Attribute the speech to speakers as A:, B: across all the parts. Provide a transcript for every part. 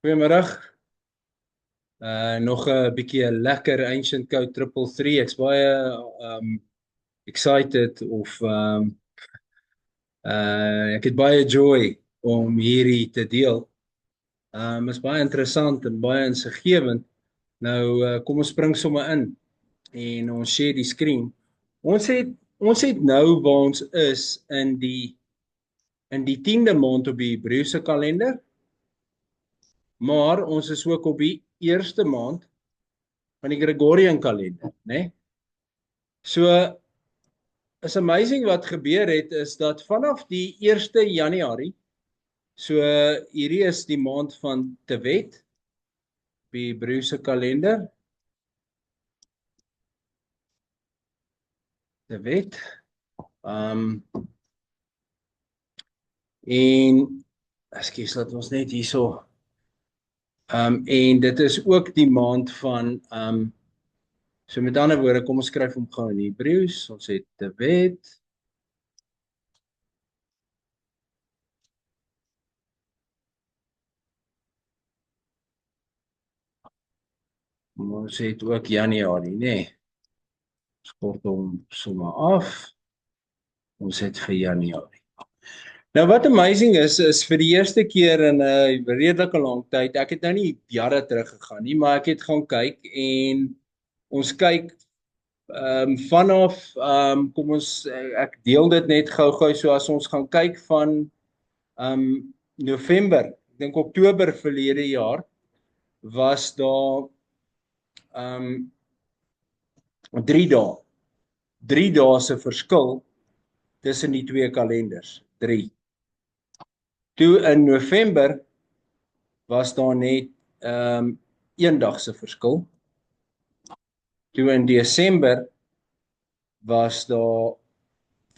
A: Goeiemiddag. Nog 'n bietjie 'n lekker Ancient Code 333. Ek's baie excited ek het baie joy om hierdie te deel. Is baie interessant en baie insiggewend. Nou kom ons spring sommer in en ons share die skerm. Ons het nou waar ons is in die 10de maand op die Hebreëse kalender, maar ons is ook op die eerste maand van die Gregorian kalender, né? So is amazing wat gebeur het is dat vanaf die 1 Januarie, so hierdie is die maand van Tevet, die Hebreëse kalender, Tevet. En ekskuus, laat ons net hierso. En dit is ook die maand van so met ander woorde, kom ons skryf hom gou in Hebreëus. Ons het Tevet. Ons het ook Januarie, né? Ons kort hom sommer af. Ons het vir Januarie. Nou wat amazing is vir die eerste keer in 'n redelike lang tyd, ek het nou nie jare terug gegaan nie, maar ek het gaan kyk en ons kyk vanaf kom ons ek deel dit net gou-gou, so as ons gaan kyk van November, ek dink Oktober verlede jaar, was daar 3 dae. 3 dae se verskil tussen die twee kalenders. 3. Toe in November was daar net 1 dag se verskil. Toe in Desember was daar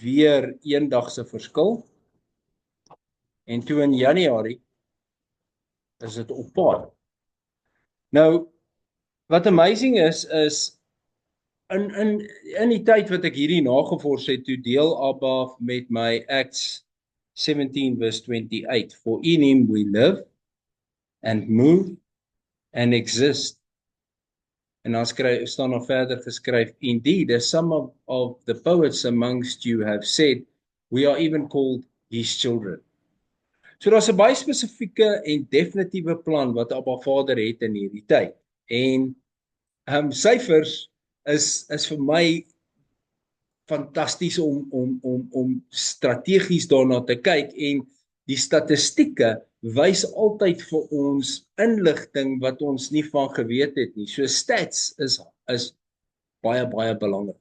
A: weer 1 dag se verskil. En toe in Januarie is dit op paar. Nou wat amazing is in die tyd wat ek hierdie nagevors het, toe deel Abba met my Acts 17 verse 28. For in him we live and move and exist. En dan staan nog verder geskryf, indeed, as some of the poets amongst you have said, we are even called his children. So daar's 'n baie spesifieke en definitiewe plan wat Abba Vader het in hierdie tyd. En syfers is vir my fantasties om strategies daarna te kyk, en die statistieke wys altyd vir ons inligting wat ons nie van geweet het nie. So stats is baie belangrik.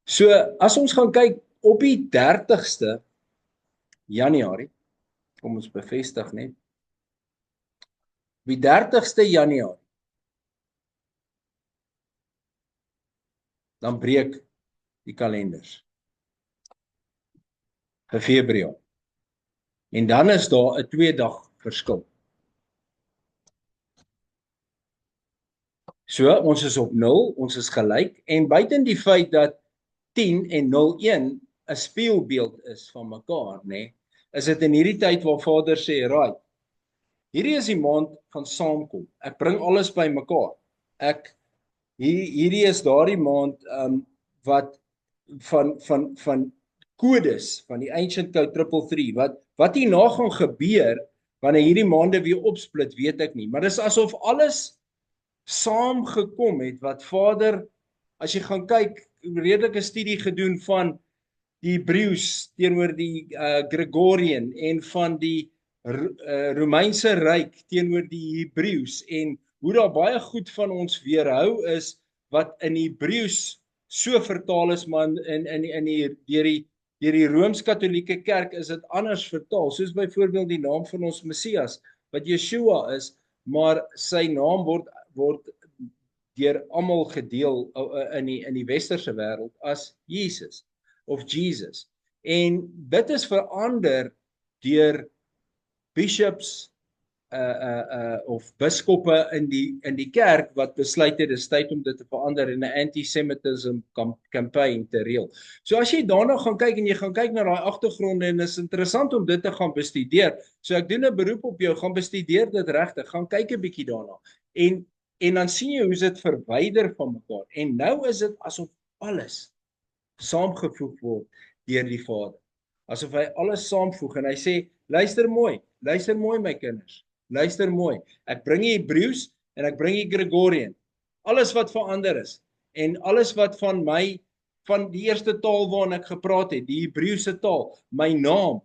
A: So as ons gaan kyk op die 30ste Januarie, kom ons bevestig net. Op die 30ste Januarie dan breek die kalenders vir Februarie. En dan is daar 'n 2 dag verskil. So ons is op 0, ons is gelyk, en buiten die feit dat 10 en 01 'n spieelbeeld is van mekaar, né? Is dit in hierdie tyd waar Vader sê, right, hierdie is die maand van saamkom. Ek bring alles by mekaar. Hierdie is daardie maand wat van kodes van die Ancient Code 333, wat hierna gaan gebeur wanneer hierdie maande weer opsplit, weet ek nie, maar dis asof alles saamgekom het wat Vader, as jy gaan kyk, redelike studie gedoen van die Hebreëus teenoor die Gregorian en van die Romeinse Ryk teenoor die Hebreëus, en hoe daar baie goed van ons weerhou is wat in Hebreëus so vertaal is, maar deur die Rooms-Katolieke Kerk is dit anders vertaal, soos byvoorbeeld die naam van ons Messias, wat Yeshua is, maar sy naam word deur almal gedeel in die westerse wêreld as Jesus of Jesus. En dit is verander deur bishops, of biskoppe in die kerk wat besluit het dis tyd om dit te verander en 'n anti-Semitism campaign te reël. So as jy daarna gaan kyk en jy gaan kyk na daai agtergronde en is interessant om dit te gaan bestudeer. So ek doen 'n beroep op jou, gaan bestudeer dit regtig, gaan kyk 'n bietjie daarna. En dan sien jy hoe dit verwyder van mekaar. En nou is dit asof alles saamgevoeg word deur die Vader. Asof hy alles saamvoeg en hy sê, luister mooi my kinders. Luister mooi, ek bring die Hebreëus en ek bring die Gregorian. Alles wat verander is en alles wat van die eerste taal waarin ek gepraat het, die Hebreëse taal, my naam,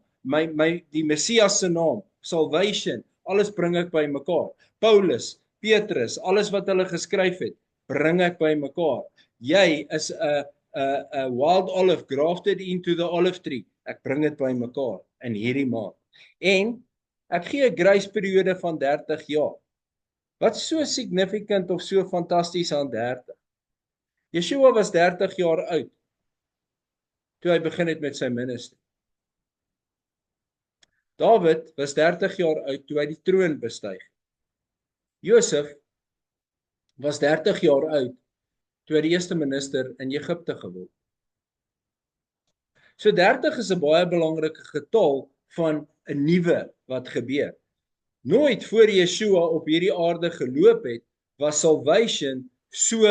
A: die Messias se naam, salvation, alles bring ek by mekaar. Paulus, Petrus, alles wat hulle geskryf het, bring ek by mekaar. Jy is 'n wild olive grafted into the olive tree. Ek bring dit by mekaar in hierdie maand. En ek gee 'n grace-periode van 30 jaar. Wat so significant of so fantasties aan 30? Yeshua was 30 jaar oud toe hy begin het met sy ministry. David was 30 jaar oud toe hy die troon bestyg. Josef was 30 jaar oud toe hy die eerste minister in Egipte geword. So 30 is 'n baie belangrike getal van 'n nuwe wat gebeur. Nooit voor Yeshua op hierdie aarde geloop het, was salvation so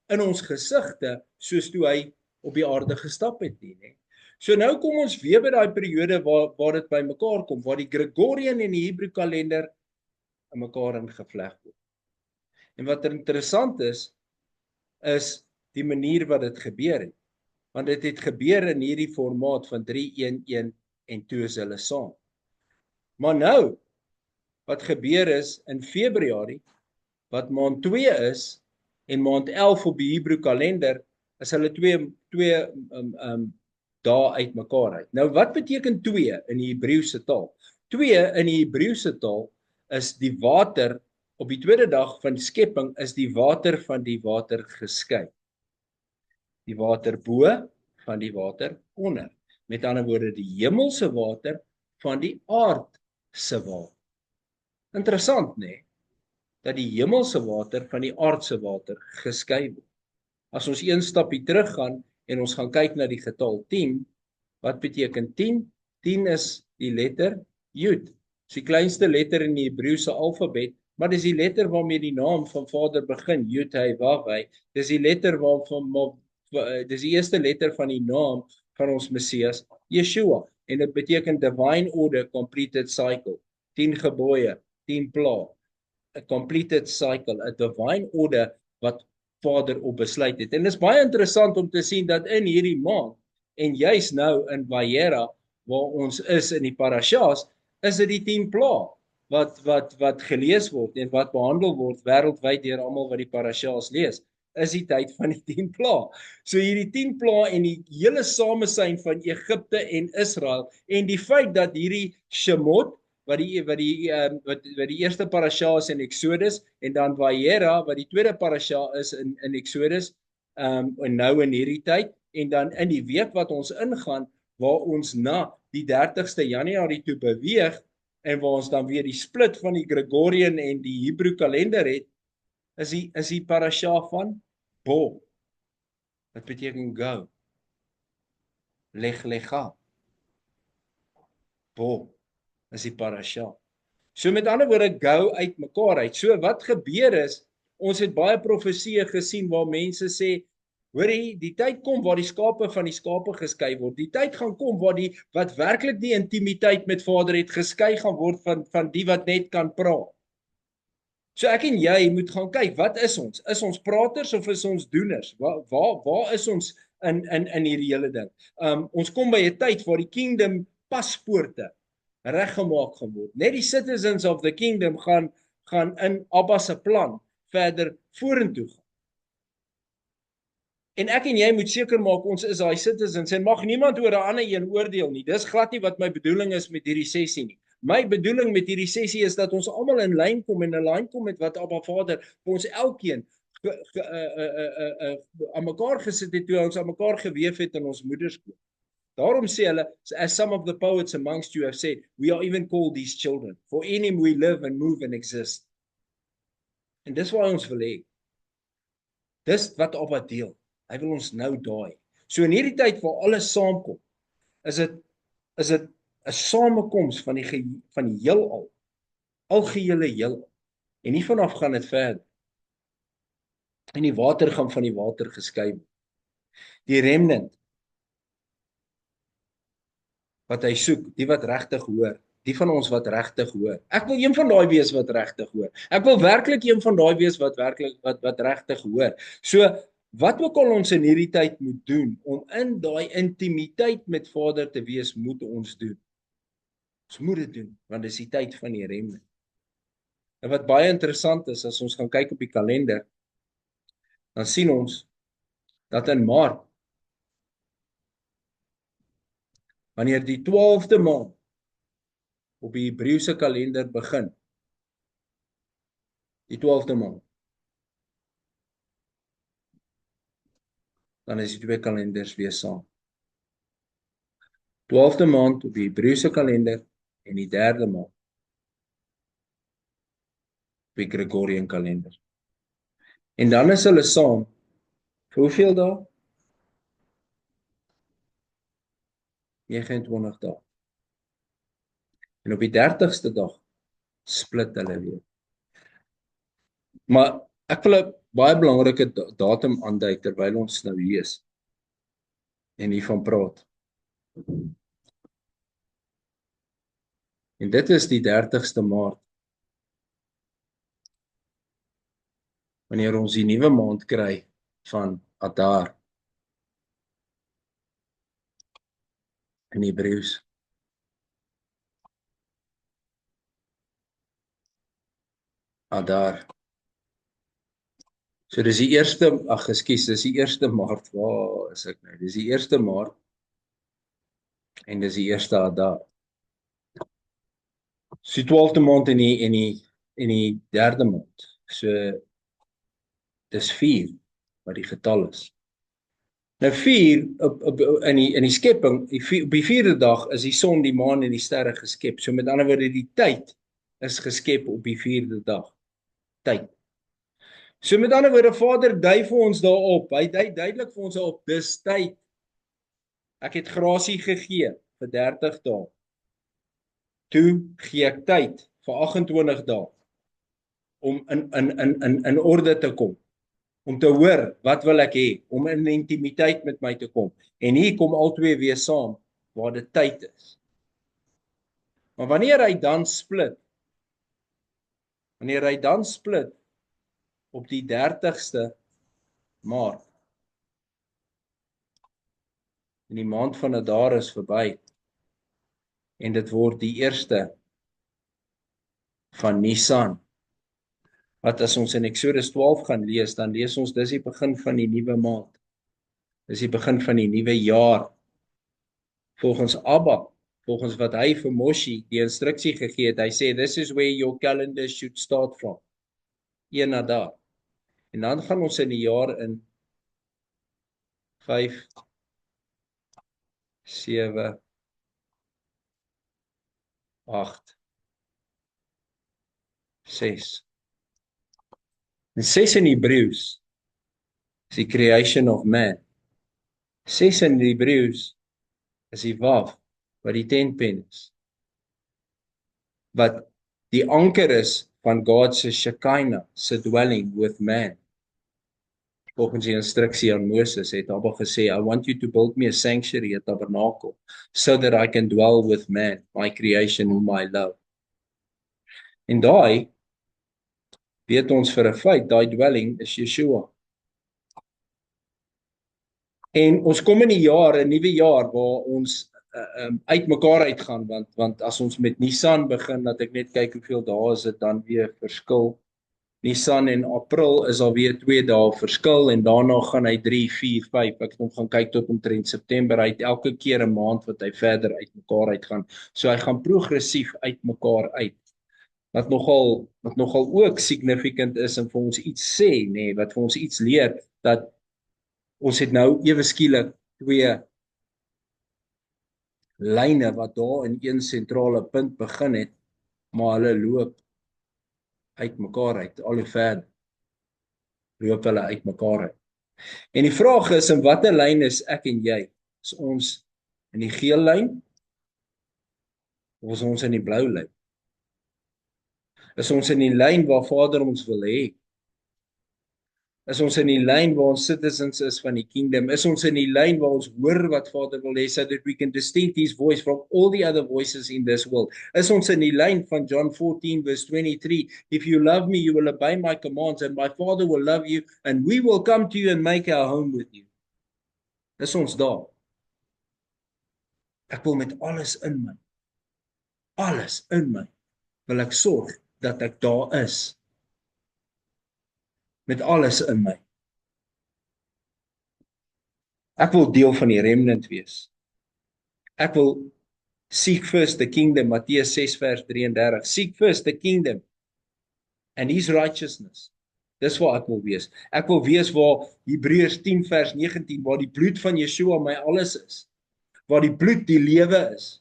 A: in ons gesigte soos toe hy op die aarde gestap het nie. So nou kom ons weer by daai periode waar dit by mekaar kom, waar die Gregorian en die Hebreë kalender in mekaar ingevleg word. En wat interessant is die manier wat dit gebeur het. Want dit het gebeur in hierdie formaat van 3-1-1 en toe is hulle saam. Maar nou, wat gebeur is in Februarie, wat maand 2 is, en maand 11 op die Hebreë kalender, is hulle twee dae uit mekaar uit. Nou, wat beteken 2 in die Hebreëse taal? 2 in die Hebreëse taal is die water, op die tweede dag van skepping, is die water van die water geskei. Die water bo van die water onder. Met ander woorde, die hemelse water van die aardse water. Interessant, nee, dat die hemelse water van die aardse water geskei word. As ons een stapie teruggaan en ons gaan kyk na die getal 10, wat beteken 10? 10 is die letter Yud. Dis die kleinste letter in die Hebreëse alfabet, maar dis die letter waarmee die naam van Vader begin, Yud He Wav He. Dis die letter dis die eerste letter van die naam van ons Messias, Yeshua, en dit beteken divine order, completed cycle, 10 gebooie, 10 plaae, a completed cycle, a divine order wat Vader op besluit het. En dit is baie interessant om te sien dat in hierdie maand, en juis nou in Vayera, waar ons is in die parashas, is dit die 10 plaae wat gelees word en wat behandel word wêreldwyd deur almal wat die parashas lees, is die tyd van die 10 plaae. So hierdie 10 plaae en die hele samesyn van Egipte en Israel en die feit dat hierdie Shemot wat die eerste parasha is in Exodus en dan Vayera wat die tweede parasha is in Exodus en nou in hierdie tyd en dan in die week wat ons ingaan waar ons na die 30ste Januarie toe beweeg en waar ons dan weer die split van die Gregorian en die Hebreë kalender het, is die parasha van Bo. Wat beteken go? Lecha. Bo is die parasha. So met ander woorde, go uit mekaar uit. So wat gebeur is, ons het baie profesieë gesien waar mense sê, hoorie, die tyd kom waar die skape van die skape geskei word. Die tyd gaan kom waar wat werklik die intimiteit met Vader het geskei gaan word van die wat net kan praat. So ek en jy moet gaan kyk, wat is ons? Is ons praters of is ons doeners? Waar is ons in hierdie hele ding? Ons kom by 'n tyd waar die kingdom paspoorte reggemaak gaan word. Net die citizens of the kingdom gaan in Abba se plan verder vorentoe gaan. En ek en jy moet seker maak ons is daai citizens en mag niemand oor 'n ander een oordeel nie. Dis glad nie wat my bedoeling is met hierdie sessie nie. My bedoeling met hierdie sessie is dat ons almal in lyn kom en 'n lyn kom met wat Abba Vader vir ons elkeen aan mekaar gesit het toe ons aan mekaar geweef het in ons moederskoot. Daarom sê hulle, as some of the poets amongst you have said, we are even called these children. For in him we live and move and exist. En dis waar ons wil hê. Dis wat Abba deel. Hy wil ons nou daai. So in hierdie tyd waar alles saamkom, is dit 'n samekoms van die heelal, algehele heelal. En nie vanaf gaan dit verder. En die water gaan van die water geskei word. Die remnant wat hy soek, die wat regtig hoor, die van ons wat regtig hoor. Ek wil een van daai wees wat regtig hoor. Ek wil werklik een van daai wees wat werklik wat regtig hoor. So wat ook al ons in hierdie tyd moet doen om in daai intimiteit met Vader te wees, moet ons doen. Ons moet dit doen want dis die tyd van die remnant. En wat baie interessant is as ons gaan kyk op die kalender, dan sien ons dat in Maart, wanneer die 12de maand op die Hebreëse kalender begin, die 12de maand, dan is die twee kalenders weer saam. 12de maand op die Hebreëse kalender en die 3de maand op die Gregorian kalender. En dan is hulle saam vir hoeveel dae? 29 dae. En op die 30ste dag split hulle weer. Maar ek wil 'n baie belangrike datum aandui terwyl ons nou hier is en hiervan praat. En dit is die 30ste Maart. Wanneer ons die nuwe maand kry van Adar in Hebreëus. Adar. So dis die eerste, dis die 1ste Maart. Waar is ek nou? Dis die 1ste Maart en dis die 1ste Adar. So die 12de maand en die 3de maand. So dis 4 wat die getal is. Nou 4 in die skepping, op die 4de dag is die son, die maan en die sterre geskep. So met ander woorde die tyd is geskep op die 4de dag. Tyd. So met ander woorde Vader dui vir ons daarop. Hy dui duidelik vir ons op dis tyd. Ek het grasie gegee vir 30 dae. Toe gee ek tyd vir 28 dae om in orde te kom. Om te hoor, wat wil ek hê, om in intimiteit met my te kom. En hier kom al twee weer saam, waar dit tyd is. Maar wanneer hy dan split op die 30ste Maart, en die maand van Adar is verby, en dit word die 1ste van Nisan, wat as ons in Exodus 12 gaan lees, dan lees ons, dis die begin van die nuwe maand. Dis die begin van die nuwe jaar. Volgens Abba, volgens wat hy vir Moshe die instruksie gegee het, hy sê, this is where your calendar should start from. 1 Adar. En dan gaan ons in die jaar in 5, 7, 8, 6. En 6 in Hebreëus is die creation of man. 6 in Hebreëus is die Wav, wat die tentpen is. Wat die anker is van God se Shekinah, se dwelling with man. Volgens die instruksie aan Moses het Abba gesê, I want you to build me a sanctuary, a tabernacle, so that I can dwell with man, my creation whom I love. En daai, weet ons vir 'n feit, daai dwelling is Yeshua. En ons kom in die jaar, 'n nuwe jaar, waar ons uit mekaar uitgaan, want as ons met Nisan begin, dat ek net kyk hoeveel dae is dit dan weer verskil. Nisan en April is alweer 2 dae verskil en daarna gaan hy 3, 4, 5. Ek het hom gaan kyk tot omtrent September. Hy het elke keer 'n maand wat hy verder uit mekaar uitgaan. So hy gaan progressief uit mekaar uit. Wat nogal ook significant is en vir ons iets sê, nê, wat vir ons iets leer dat ons het nou ewe skielik 2 lyne wat daar in een sentrale punt begin het, maar hulle loop uit mekaar uit, al hoe verder loop hulle uit mekaar uit. En die vraag is, in watter lyn is ek en jy? Is ons in die geel lyn of is ons in die blou lyn? Is ons in die lyn waar Vader ons wil hê? Is ons in die lyn waar ons citizens is van die kingdom? Is ons in die lyn waar ons hoor wat Vader wil hê, so that we can distinct his voice from all the other voices in this world? Is ons in die lyn van John 14 verse 23, if you love me, you will obey my commands, and my Father will love you, and we will come to you and make our home with you? Is ons daar? Ek wil met alles in my, wil ek sorg dat ek daar is. Met alles in my. Ek wil deel van die remnant wees. Ek wil seek first the kingdom, Mattheus 6 vers 33. Seek first the kingdom and his righteousness. Dis waar ek wil wees. Ek wil wees waar Hebreërs 10 vers 19, waar die bloed van Yeshua my alles is. Waar die bloed die lewe is.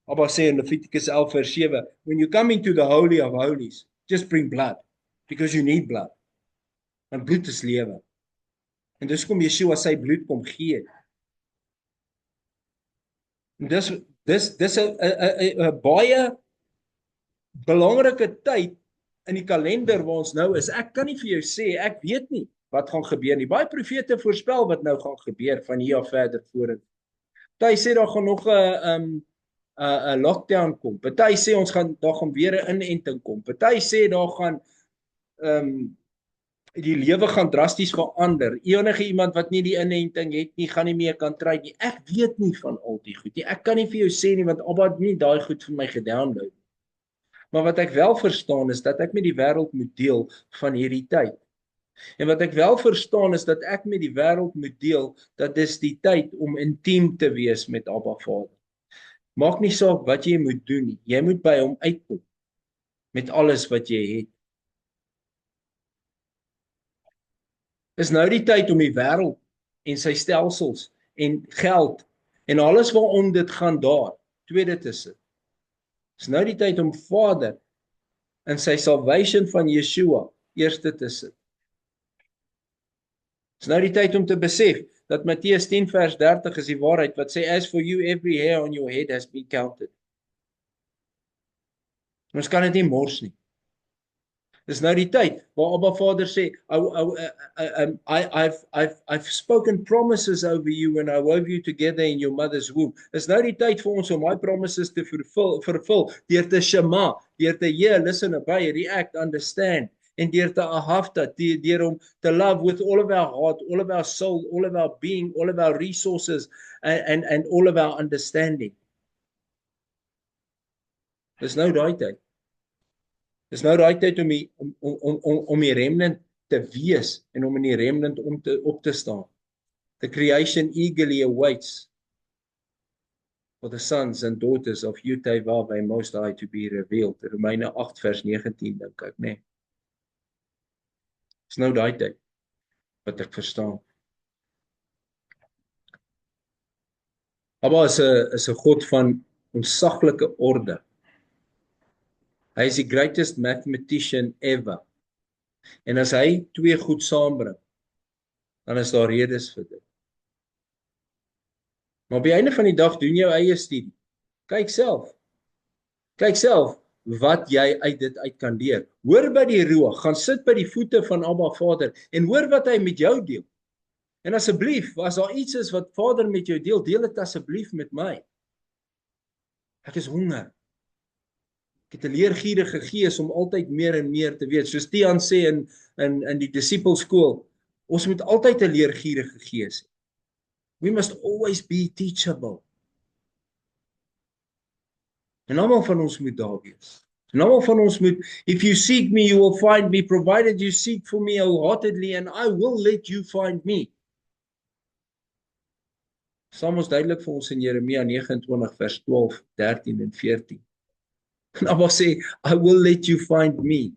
A: Abba sê in Leviticus 11 vers 7, when you come into the holy of holies, just bring blood, because you need blood. Want bloed is lewe. En dis kom Yeshua sy bloed kom gee. En dis 'n baie belangrike tyd in die kalender waar ons nou is. Ek kan nie vir jou sê, ek weet nie wat gaan gebeur nie. Baie profete voorspel wat nou gaan gebeur van hier af verder vorentoe. Party sê daar gaan nog 'n lockdown kom. Party sê daar gaan weer 'n inenting kom. Party sê daar gaan die lewe gaan drasties verander. Enige iemand wat nie die inenting het nie, gaan nie meer kan trou nie. Ek weet nie van al die goed nie. Ek kan nie vir jou sê nie, want Abba het nie daai goed vir my gedownload nie. Maar wat ek wel verstaan is dat ek met die wêreld moet deel van hierdie tyd. En wat ek wel verstaan is dat ek met die wêreld moet deel dat dis die tyd om intiem te wees met Abba Vader. Maak nie saak wat jy moet doen nie. Jy moet by hom uitkom met alles wat jy het. Is nou die tyd om die wêreld en sy stelsels en geld en alles waarom dit gaan daar tweede te sit. Is nou die tyd om Vader in sy salvation van Yeshua eerste te sit. Is nou die tyd om te besef dat Mattheus 10 vers 30 is die waarheid wat sê, as for you every hair on your head has been counted. Ons kan dit nie mors nie. Dis nou die tyd waar Abba Vader sê, I've spoken promises over you when I wove you together in your mother's womb. Dis nou die tyd vir ons om my promises te vervul deur te shema, deur te hear, listen, obey, react, understand, en deur te ahavta, deur om te love with all of our heart, all of our soul, all of our being, all of our resources, and all of our understanding. Dis nou daai tyd. Dis nou daai tyd om die remnant te wees en om in die remnant op te staan. The creation eagerly awaits for the sons and daughters of Yud-Heh-Vav-Heh Most High to be revealed. Romeine 8 vers 19 dink ek, né? Dis nou daai tyd wat ek verstaan. Abba is 'n God van ontsaglike orde. Hy is die greatest mathematician ever. En as hy twee goed saambring, dan is daar redes vir dit. Maar op die einde van die dag doen jou eie studie. Kyk self wat jy uit dit uit kan leer. Hoor by die roeg, gaan sit by die voete van Abba Vader en hoor wat hy met jou deel. En asseblief, as daar iets is wat Vader met jou deel, deel dit asseblief met my. Ek is honger. Ek het 'n leergierige gees om altyd meer en meer te weet. Soos Tiaan sê in die disipelskool, ons moet altyd 'n leergierige gees hê. We must always be teachable. En almal van ons moet daar wees. En almal van ons moet, if you seek me, you will find me, provided you seek for me wholeheartedly, and I will let you find me. Saam ons duidelik vir ons in Jeremia 29 vers 12, 13 en 14. En Abba sê, I will let you find me.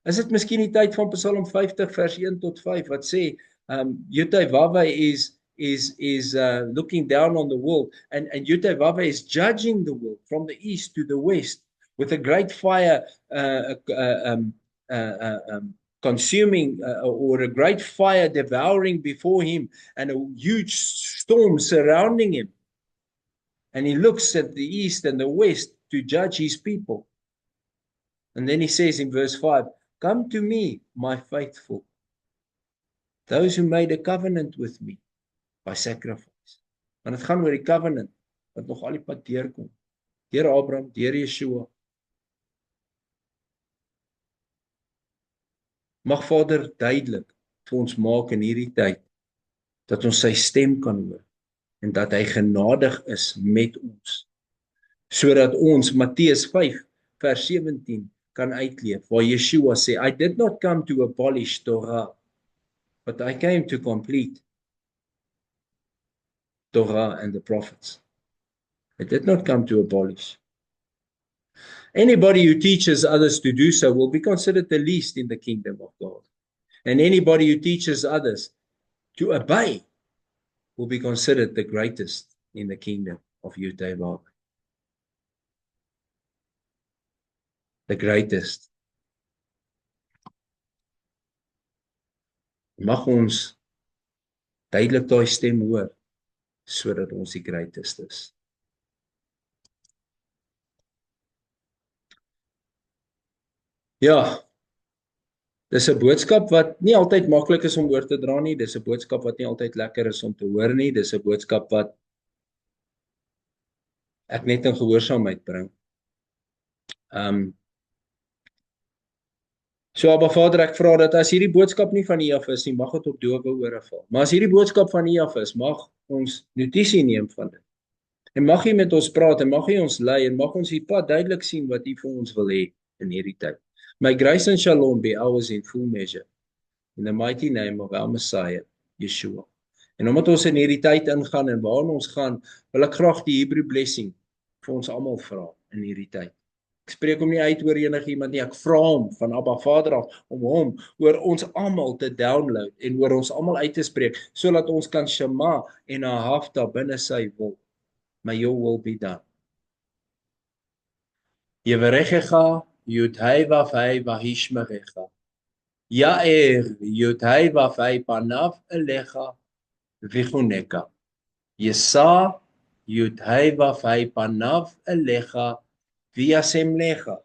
A: Is dit miskien die tyd van Psalm 50 vers 1 tot 5 wat sê, Yud-Heh-Vav-Heh is looking down on the world, and Yudhevavhe is judging the world from the east to the west with a great fire consuming or a great fire devouring before him and a huge storm surrounding him. And he looks at the east and the west to judge his people. And then he says in verse 5, "Come to me, my faithful, those who made a covenant with me by sacrifice." Want dit gaan oor die covenant wat nog al die pad deurkom. Deur Abraham, deur Yeshua. Mag Vader duidelik vir ons maak in hierdie tyd dat ons sy stem kan hoor en dat hy genadig is met ons, sodat ons Matteus 5 vers 17 kan uitleef, waar Yeshua sê, "I did not come to abolish Torah, but I came to complete Torah and the prophets." I did not come to abolish. Anybody who teaches others to do so will be considered the least in the kingdom of God. And anybody who teaches others to obey will be considered the greatest in the kingdom of Yudhevavhe. The greatest. Mag ons duidelik daai stem hoor, sodat ons die greatest is. Ja, dis 'n boodskap wat nie altyd maklik is om oor te dra nie, dis 'n boodskap wat nie altyd lekker is om te hoor nie, dis 'n boodskap wat ek net in gehoorsaamheid bring. So Abba Vader, ek vra dat as hierdie boodskap nie van U af is nie, mag dit op dowe ore val. Maar as hierdie boodskap van U af is, mag ons notisie neem van dit. En mag U met ons praat en mag U ons lei en mag ons die pad duidelik sien wat U vir ons wil hê in hierdie tyd. May grace and shalom be ours in full measure. In the mighty name of our Messiah, Yeshua. En omdat ons in hierdie tyd ingaan en waarin ons gaan, wil ek graag die Hebrew blessing vir ons almal vra in hierdie tyd. Ek spreek hom nie uit oor enigiemand nie, ek vra hom van Abba Vader af om hom oor ons almal te download en oor ons almal uit te spreek, sodat ons kan shema en ahafta binne sy wil. May your will be done. Yevarechecha Yudhevavhe vahishmerecha. Yair Yudhevavhe panav elecha vichuneka. Yesa Yudhevavhe panav elecha viyasemlecha.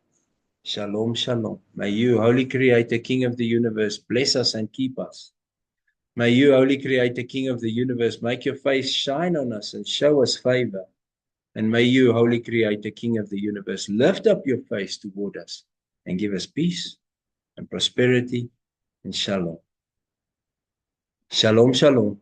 A: Shalom, shalom. May you, Holy Creator, King of the universe, bless us and keep us. May you, Holy Creator, King of the universe, make your face shine on us and show us favor. And may you, Holy Creator, King of the universe, lift up your face toward us and give us peace and prosperity and shalom. Shalom, shalom.